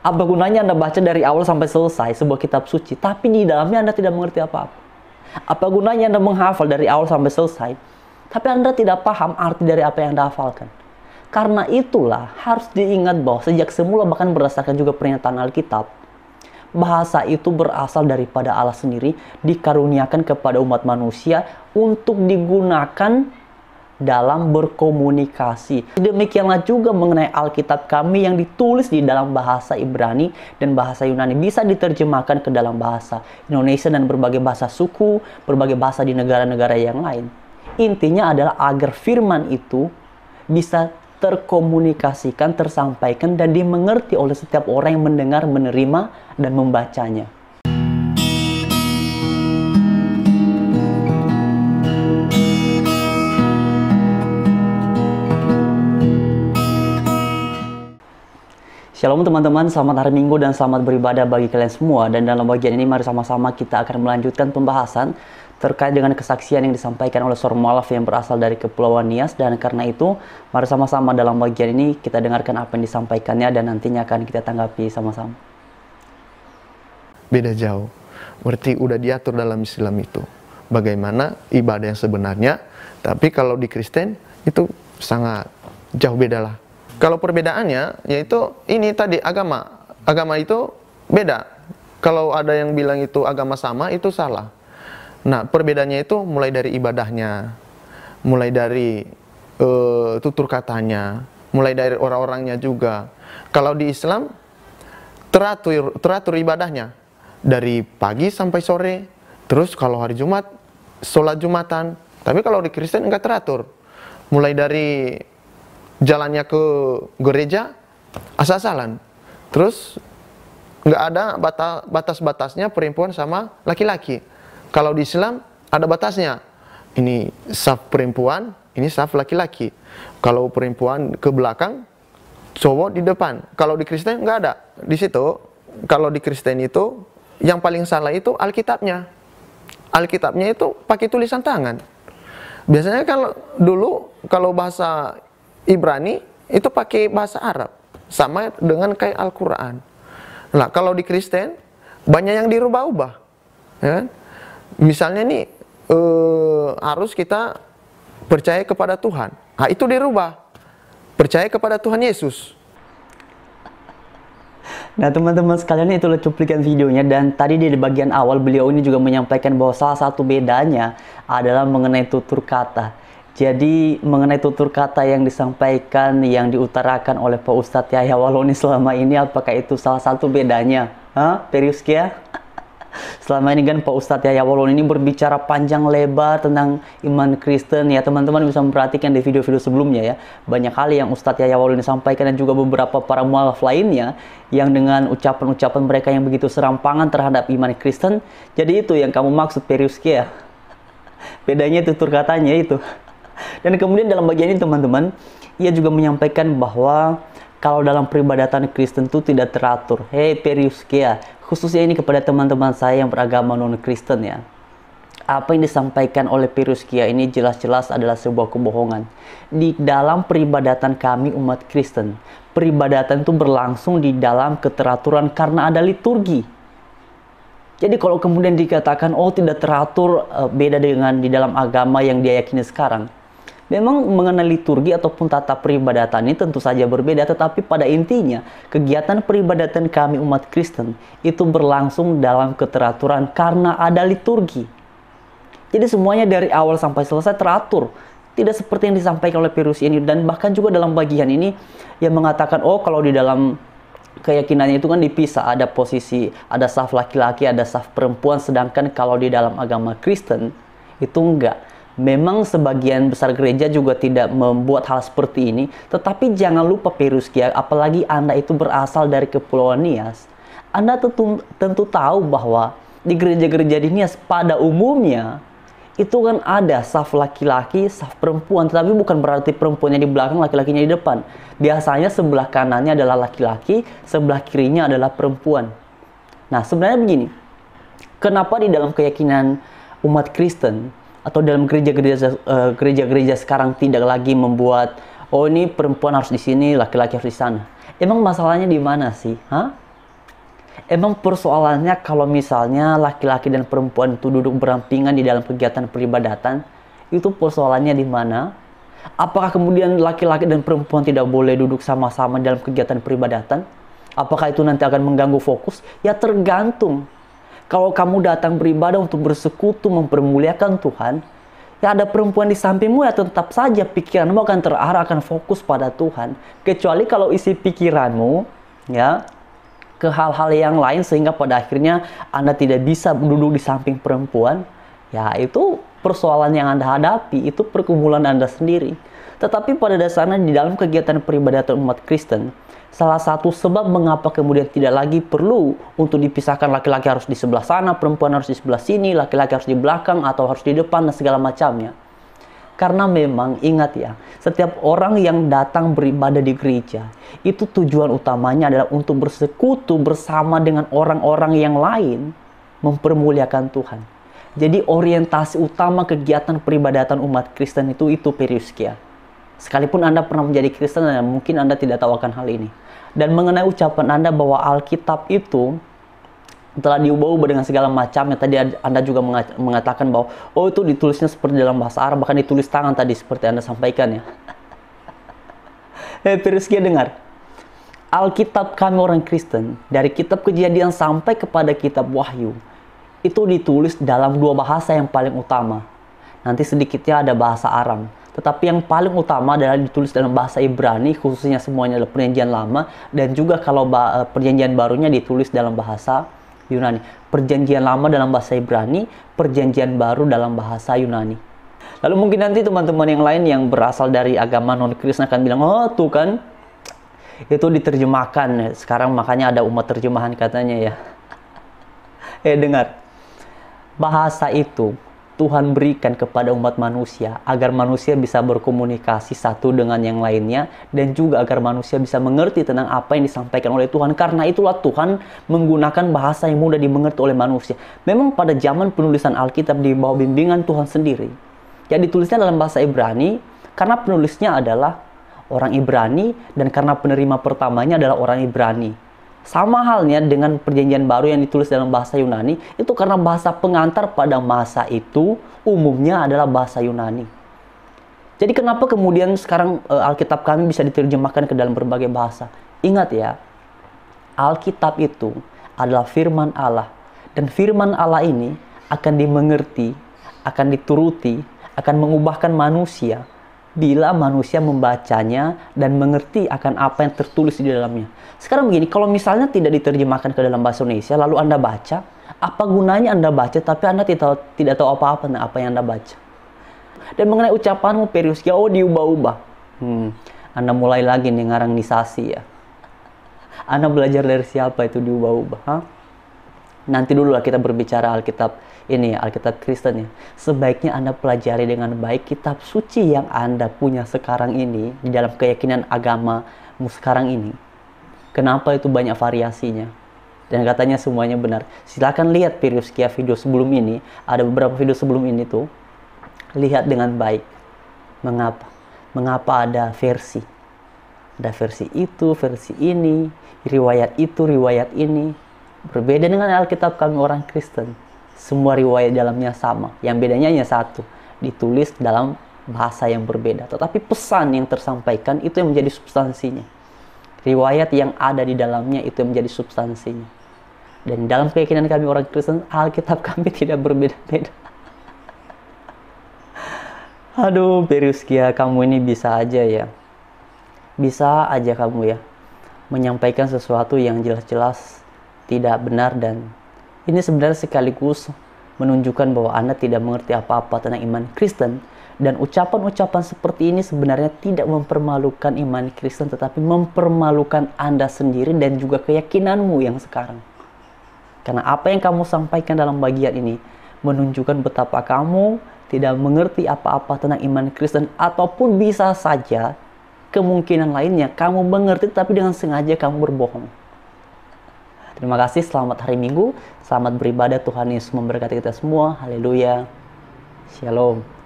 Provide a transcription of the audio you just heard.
Apa gunanya Anda baca dari awal sampai selesai sebuah kitab suci, tapi di dalamnya Anda tidak mengerti apa-apa? Apa gunanya Anda menghafal dari awal sampai selesai, tapi Anda tidak paham arti dari apa yang Anda hafalkan? Karena itulah harus diingat bahwa sejak semula, bahkan berdasarkan juga pernyataan Alkitab, bahasa itu berasal daripada Allah sendiri, dikaruniakan kepada umat manusia untuk digunakan dalam berkomunikasi. Demikianlah juga mengenai Alkitab kami yang ditulis di dalam bahasa Ibrani dan bahasa Yunani, bisa diterjemahkan ke dalam bahasa Indonesia dan berbagai bahasa suku, berbagai bahasa di negara-negara yang lain. Intinya adalah agar firman itu bisa terkomunikasikan, tersampaikan, dan dimengerti oleh setiap orang yang mendengar, menerima, dan membacanya. Shalom teman-teman, selamat hari Minggu dan selamat beribadah bagi kalian semua. Dan dalam bagian ini mari sama-sama kita akan melanjutkan pembahasan terkait dengan kesaksian yang disampaikan oleh seorang mualaf yang berasal dari Kepulauan Nias. Dan karena itu, mari sama-sama dalam bagian ini kita dengarkan apa yang disampaikannya dan nantinya akan kita tanggapi sama-sama. Beda jauh, berarti udah diatur dalam Islam itu bagaimana ibadah yang sebenarnya. Tapi kalau di Kristen itu sangat jauh beda lah. Kalau perbedaannya yaitu ini tadi, agama itu beda. Kalau ada yang bilang itu agama sama, itu salah. Nah, perbedaannya itu mulai dari ibadahnya, mulai dari tutur katanya, mulai dari orang-orangnya juga. Kalau di Islam teratur ibadahnya dari pagi sampai sore. Terus kalau hari Jumat sholat Jumatan. Tapi kalau di Kristen enggak teratur. Mulai dari jalannya ke gereja asal-asalan. Terus nggak ada batas-batasnya perempuan sama laki-laki. Kalau di Islam ada batasnya. Ini saf perempuan, ini saf laki-laki. Kalau perempuan ke belakang, cowok di depan. Kalau di Kristen nggak ada. Di situ, kalau di Kristen itu yang paling salah itu Alkitabnya. Alkitabnya itu pakai tulisan tangan. Biasanya kalau dulu kalau bahasa Ibrani itu pakai bahasa Arab, sama dengan kayak Al-Quran. Nah, kalau di Kristen banyak yang dirubah-ubah, ya kan? Misalnya nih harus kita percaya kepada Tuhan, nah itu dirubah, percaya kepada Tuhan Yesus. Nah teman-teman sekalian, itulah cuplikan videonya. Dan tadi di bagian awal beliau ini juga menyampaikan bahwa salah satu bedanya adalah mengenai tutur kata. Jadi mengenai tutur kata yang disampaikan, yang diutarakan oleh Pak Ustadz Yahya Waloni selama ini, apakah itu salah satu bedanya? Periuskia? Selama ini kan Pak Ustadz Yahya Waloni ini berbicara panjang lebar tentang iman Kristen. Ya teman-teman bisa memperhatikan di video-video sebelumnya ya. Banyak hal yang Ustadz Yahya Waloni sampaikan dan juga beberapa para mualaf lainnya yang dengan ucapan-ucapan mereka yang begitu serampangan terhadap iman Kristen. Jadi itu yang kamu maksud, Periuskia? Bedanya tutur katanya itu. Dan kemudian dalam bagian ini teman-teman, ia juga menyampaikan bahwa kalau dalam peribadatan Kristen itu tidak teratur. Hei Periuskia, khususnya ini kepada teman-teman saya yang beragama non-Kristen ya. Apa yang disampaikan oleh Periuskia ini jelas-jelas adalah sebuah kebohongan. Di dalam peribadatan kami umat Kristen, peribadatan itu berlangsung di dalam keteraturan karena ada liturgi. Jadi kalau kemudian dikatakan, oh tidak teratur, beda dengan di dalam agama yang dia yakini sekarang. Memang mengenai liturgi ataupun tata peribadatan ini tentu saja berbeda, tetapi pada intinya kegiatan peribadatan kami umat Kristen itu berlangsung dalam keteraturan karena ada liturgi. Jadi semuanya dari awal sampai selesai teratur, tidak seperti yang disampaikan oleh Perius ini. Dan bahkan juga dalam bagian ini yang mengatakan, oh kalau di dalam keyakinannya itu kan dipisah, ada posisi, ada saf laki-laki, ada saf perempuan, sedangkan kalau di dalam agama Kristen itu enggak. Memang sebagian besar gereja juga tidak membuat hal seperti ini, tetapi jangan lupa Periuskia, apalagi Anda itu berasal dari Kepulauan Nias, Anda tentu tahu bahwa di gereja-gereja di Nias pada umumnya itu kan ada saf laki-laki, saf perempuan, tetapi bukan berarti perempuannya di belakang, laki-lakinya di depan. Biasanya sebelah kanannya adalah laki-laki, sebelah kirinya adalah perempuan. Nah sebenarnya begini, kenapa di dalam keyakinan umat Kristen atau dalam gereja-gereja sekarang tidak lagi membuat, oh ini perempuan harus di sini, laki-laki harus di sana. Emang masalahnya di mana sih? Emang persoalannya kalau misalnya laki-laki dan perempuan itu duduk berampingan di dalam kegiatan peribadatan, itu persoalannya di mana? Apakah kemudian laki-laki dan perempuan tidak boleh duduk sama-sama dalam kegiatan peribadatan? Apakah itu nanti akan mengganggu fokus? Ya tergantung. Kalau kamu datang beribadah untuk bersekutu mempermuliakan Tuhan, ya ada perempuan di sampingmu, ya tetap saja pikiranmu akan terarah, akan fokus pada Tuhan. Kecuali kalau isi pikiranmu ya ke hal-hal yang lain sehingga pada akhirnya Anda tidak bisa duduk di samping perempuan, ya itu persoalan yang Anda hadapi, itu pergumulan Anda sendiri. Tetapi pada dasarnya di dalam kegiatan peribadatan umat Kristen, salah satu sebab mengapa kemudian tidak lagi perlu untuk dipisahkan laki-laki harus di sebelah sana, perempuan harus di sebelah sini, laki-laki harus di belakang atau harus di depan dan segala macamnya. Karena memang ingat ya, setiap orang yang datang beribadah di gereja, itu tujuan utamanya adalah untuk bersekutu bersama dengan orang-orang yang lain, mempermuliakan Tuhan. Jadi orientasi utama kegiatan peribadatan umat Kristen itu periuskia. Sekalipun Anda pernah menjadi Kristen, mungkin Anda tidak tahu akan hal ini. Dan mengenai ucapan Anda bahwa Alkitab itu telah diubah-ubah dengan segala macamnya, tadi Anda juga mengatakan bahwa oh itu ditulisnya seperti dalam bahasa Arab, bahkan ditulis tangan tadi seperti Anda sampaikan ya. Periuskia dengar. Alkitab kami orang Kristen, dari kitab Kejadian sampai kepada kitab Wahyu, itu ditulis dalam dua bahasa yang paling utama. Nanti sedikitnya ada bahasa Aram. Tetapi yang paling utama adalah ditulis dalam bahasa Ibrani, khususnya semuanya adalah Perjanjian Lama, dan juga kalau Perjanjian Barunya ditulis dalam bahasa Yunani. Perjanjian Lama dalam bahasa Ibrani, Perjanjian Baru dalam bahasa Yunani. Lalu mungkin nanti teman-teman yang lain yang berasal dari agama non-Kristen akan bilang, oh tuh kan, itu diterjemahkan. Sekarang makanya ada umat terjemahan katanya ya. Dengar, bahasa itu Tuhan berikan kepada umat manusia agar manusia bisa berkomunikasi satu dengan yang lainnya, dan juga agar manusia bisa mengerti tentang apa yang disampaikan oleh Tuhan. Karena itulah Tuhan menggunakan bahasa yang mudah dimengerti oleh manusia. Memang pada zaman penulisan Alkitab di bawah bimbingan Tuhan sendiri, ya ditulisnya dalam bahasa Ibrani karena penulisnya adalah orang Ibrani dan karena penerima pertamanya adalah orang Ibrani. Sama halnya dengan Perjanjian Baru yang ditulis dalam bahasa Yunani, itu karena bahasa pengantar pada masa itu umumnya adalah bahasa Yunani. Jadi kenapa kemudian sekarang Alkitab kami bisa diterjemahkan ke dalam berbagai bahasa? Ingat ya, Alkitab itu adalah firman Allah. Dan firman Allah ini akan dimengerti, akan dituruti, akan mengubahkan manusia bila manusia membacanya dan mengerti akan apa yang tertulis di dalamnya. Sekarang begini, kalau misalnya tidak diterjemahkan ke dalam bahasa Indonesia, lalu Anda baca, apa gunanya Anda baca tapi Anda tidak tahu apa-apa tentang apa yang Anda baca? Dan mengenai ucapanmu periuskia, oh diubah-ubah. Anda mulai lagi nih ngarangnisasi ya. Anda belajar dari siapa itu diubah-ubah? Nanti dulu lah kita berbicara Alkitab ini, Alkitab Kristen ya. Sebaiknya Anda pelajari dengan baik kitab suci yang Anda punya sekarang ini, di dalam keyakinan agamamu sekarang ini. Kenapa itu banyak variasinya? Dan katanya semuanya benar. Silakan lihat periuskia video sebelum ini. Ada beberapa video sebelum ini tuh. Lihat dengan baik. Mengapa? Mengapa ada versi? Ada versi itu, versi ini, riwayat itu, riwayat ini. Berbeda dengan Alkitab kami orang Kristen. Semua riwayat dalamnya sama. Yang bedanya hanya satu. Ditulis dalam bahasa yang berbeda. Tetapi pesan yang tersampaikan itu yang menjadi substansinya. Riwayat yang ada di dalamnya itu yang menjadi substansinya. Dan dalam keyakinan kami orang Kristen, Alkitab kami tidak berbeda-beda. Aduh, periuskia, kamu ini bisa aja ya. Bisa aja kamu ya menyampaikan sesuatu yang jelas-jelas tidak benar, dan ini sebenarnya sekaligus menunjukkan bahwa Anda tidak mengerti apa-apa tentang iman Kristen. Dan ucapan-ucapan seperti ini sebenarnya tidak mempermalukan iman Kristen, tetapi mempermalukan Anda sendiri dan juga keyakinanmu yang sekarang. Karena apa yang kamu sampaikan dalam bagian ini menunjukkan betapa kamu tidak mengerti apa-apa tentang iman Kristen, ataupun bisa saja kemungkinan lainnya kamu mengerti tapi dengan sengaja kamu berbohong. Terima kasih, selamat hari Minggu, selamat beribadah, Tuhan Yesus memberkati kita semua. Haleluya. Shalom.